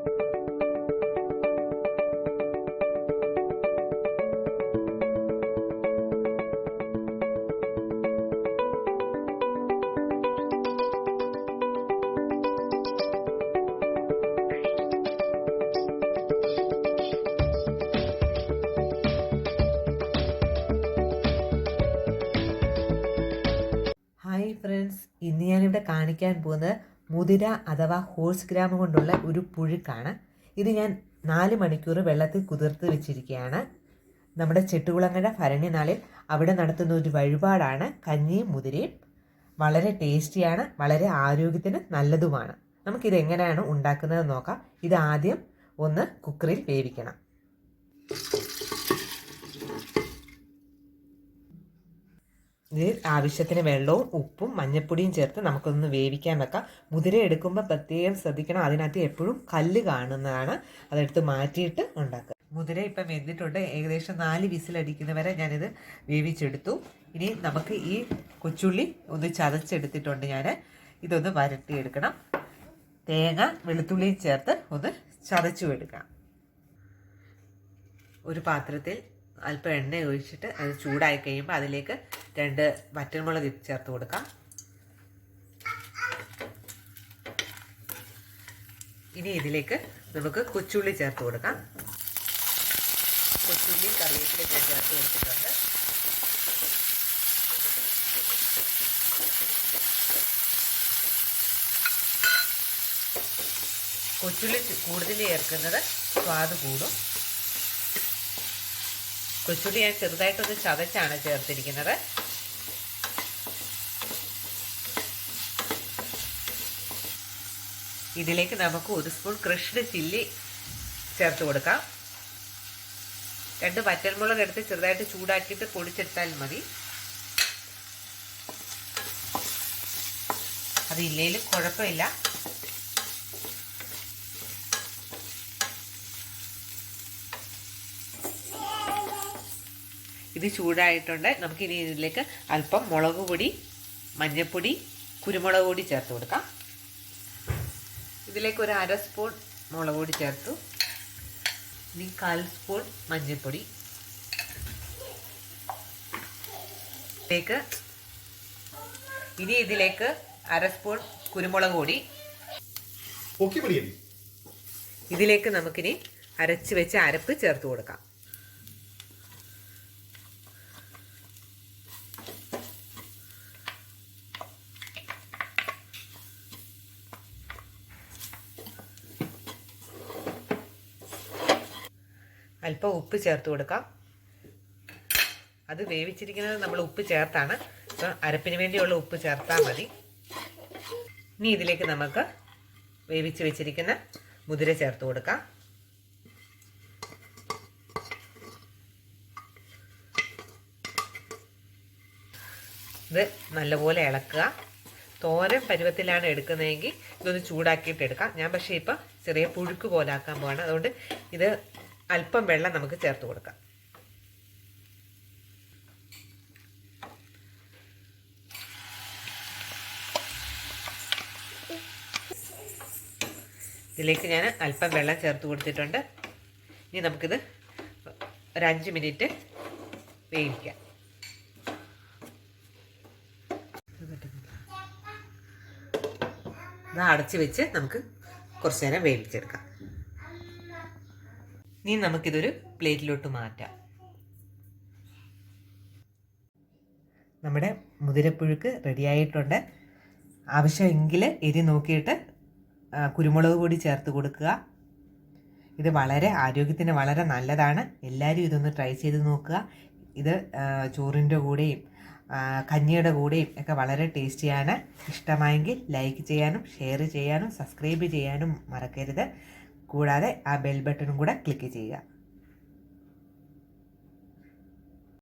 Hi friends, ഇന്ന് ഞാനിവിടെ കാണിക്കാൻ പോകുന്നത് മുതിര അഥവാ ഹോഴ്സ് ഗ്രാം കൊണ്ടുള്ള ഒരു പുഴുക്കാണ്. ഇത് ഞാൻ 4 മണിക്കൂർ വെള്ളത്തിൽ കുതിർത്ത് വെച്ചിരിക്കുകയാണ്. നമ്മുടെ ചെട്ടുകുളങ്ങര ഭരണി നാളിൽ അവിടെ നടത്തുന്ന ഒരു വഴിപാടാണ് കഞ്ഞിയും മുതിരയും. വളരെ ടേസ്റ്റിയാണ്, വളരെ ആരോഗ്യത്തിന് നല്ലതുമാണ്. നമുക്കിത് എങ്ങനെയാണ് ഉണ്ടാക്കുന്നത് നോക്കാം. ഇത് ആദ്യം ഒന്ന് കുക്കറിൽ വേവിക്കണം. ഇതിൽ ആവശ്യത്തിന് വെള്ളവും ഉപ്പും മഞ്ഞൾപ്പൊടിയും ചേർത്ത് നമുക്കൊന്ന് വേവിക്കാൻ വെക്കാം. മുതിര എടുക്കുമ്പോൾ പ്രത്യേകം ശ്രദ്ധിക്കണം, അതിനകത്ത് എപ്പോഴും കല്ല് കാണുന്നതാണ്. അതെടുത്ത് മാറ്റിയിട്ട് ഉണ്ടാക്കുക. മുതിര ഇപ്പം വെന്തിട്ടുണ്ട്. ഏകദേശം 4 വിസിലടിക്കുന്നവരെ ഞാനിത് വേവിച്ചെടുത്തു. ഇനി നമുക്ക് ഈ കൊച്ചുള്ളി ഒന്ന് ചതച്ചെടുത്തിട്ടുണ്ട്. ഇതൊന്ന് വരട്ടിയെടുക്കണം. തേങ്ങ വെളുത്തുള്ളിയും ചേർത്ത് ഒന്ന് ചതച്ചു എടുക്കാം. ഒരു പാത്രത്തിൽ അല്പം എണ്ണ ഒഴിച്ചിട്ട് അത് ചൂടായി കഴിയുമ്പോൾ അതിലേക്ക് 2 വറ്റൽമുളക് ചേർത്ത് കൊടുക്കാം. ഇനി ഇതിലേക്ക് നമുക്ക് കൊച്ചുള്ളി ചേർത്ത് കൊടുക്കാം. കൊച്ചുള്ളി കറിവേപ്പില ചേർത്ത് കൊടുത്തിട്ടുണ്ട്. കൊച്ചുള്ളി കൂടുതൽ ചേർക്കുന്നത് സ്വാദ് കൂടും. കൊച്ചുള്ളി ഞാൻ ചെറുതായിട്ടൊന്ന് ചതച്ചാണ് ചേർത്തിരിക്കുന്നത്. ഇതിലേക്ക് നമുക്ക് 1 സ്പൂൺ ക്രഷ്ഡ് ചില്ലി ചേർത്ത് കൊടുക്കാം. 2 വറ്റൽമുളക് എടുത്ത് ചെറുതായിട്ട് ചൂടാക്കിയിട്ട് പൊടിച്ചെടുത്താൽ മതി. അതില്ലേലും കുഴപ്പമില്ല. ഇത് ചൂടായിട്ടുണ്ട്. നമുക്കിനി ഇതിലേക്ക് അല്പം മുളക് പൊടി, മഞ്ഞൾപ്പൊടി, കുരുമുളക് പൊടി ചേർത്ത് കൊടുക്കാം. ഇതിലേക്ക് ഒരു 1/2 സ്പൂൺ മുളക് പൊടി ചേർത്തു. ഇനി 1/4 സ്പൂൺ മഞ്ഞൾപ്പൊടി. ഇനി ഇതിലേക്ക് 1/2 സ്പൂൺ കുരുമുളക് പൊടി. ഇതിലേക്ക് നമുക്കിനി അരച്ച് വെച്ച അരപ്പ് ചേർത്ത് കൊടുക്കാം. അല്പം ഉപ്പ് ചേർത്ത് കൊടുക്കാം. അത് വേവിച്ചിരിക്കുന്നത് നമ്മൾ ഉപ്പ് ചേർത്താണ്. അപ്പം അരപ്പിന് വേണ്ടിയുള്ള ഉപ്പ് ചേർത്താൽ മതി. ഇനി ഇതിലേക്ക് നമുക്ക് വേവിച്ച് വെച്ചിരിക്കുന്ന മുതിര ചേർത്ത് കൊടുക്കാം. ഇത് നല്ലപോലെ ഇളക്കുക. തോരൻ പരുവത്തിലാണ് എടുക്കുന്നതെങ്കിൽ ഇതൊന്ന് ചൂടാക്കിയിട്ട് എടുക്കാം. ഞാൻ പക്ഷേ ഇപ്പം ചെറിയ പുഴുക്ക് പോലെ ആക്കാൻ പോവാണ്. അതുകൊണ്ട് ഇത് അല്പം വെള്ളം നമുക്ക് ചേർത്ത് കൊടുക്കാം. ഇതിലേക്ക് ഞാൻ അല്പം വെള്ളം ചേർത്ത് കൊടുത്തിട്ടുണ്ട്. ഇനി നമുക്കിത് ഒരു 5 മിനിറ്റ് വേവിക്കാം. ഇത് അടച്ച് വെച്ച് നമുക്ക് കുറച്ച് നേരം വേവിച്ചെടുക്കാം. ഇനി നമുക്കിതൊരു പ്ലേറ്റിലോട്ട് മാറ്റാം. നമ്മുടെ മുതിരപ്പുഴുക്ക് റെഡിയായിട്ടുണ്ട്. ആവശ്യമെങ്കിൽ എരി നോക്കിയിട്ട് കുരുമുളക് പൊടി ചേർത്ത് കൊടുക്കുക. ഇത് വളരെ ആരോഗ്യത്തിന് വളരെ നല്ലതാണ്. എല്ലാവരും ഇതൊന്ന് ട്രൈ ചെയ്ത് നോക്കുക. ഇത് ചോറിൻ്റെ കൂടെയും കഞ്ഞിയുടെ കൂടെയും ഒക്കെ വളരെ ടേസ്റ്റിയാണ്. ഇഷ്ടമായെങ്കിൽ ലൈക്ക് ചെയ്യാനും ഷെയർ ചെയ്യാനും സബ്സ്ക്രൈബ് ചെയ്യാനും മറക്കരുത്. കൂടാതെ ആ ബെൽ ബട്ടണും കൂടെ ക്ലിക്ക് ചെയ്യുക.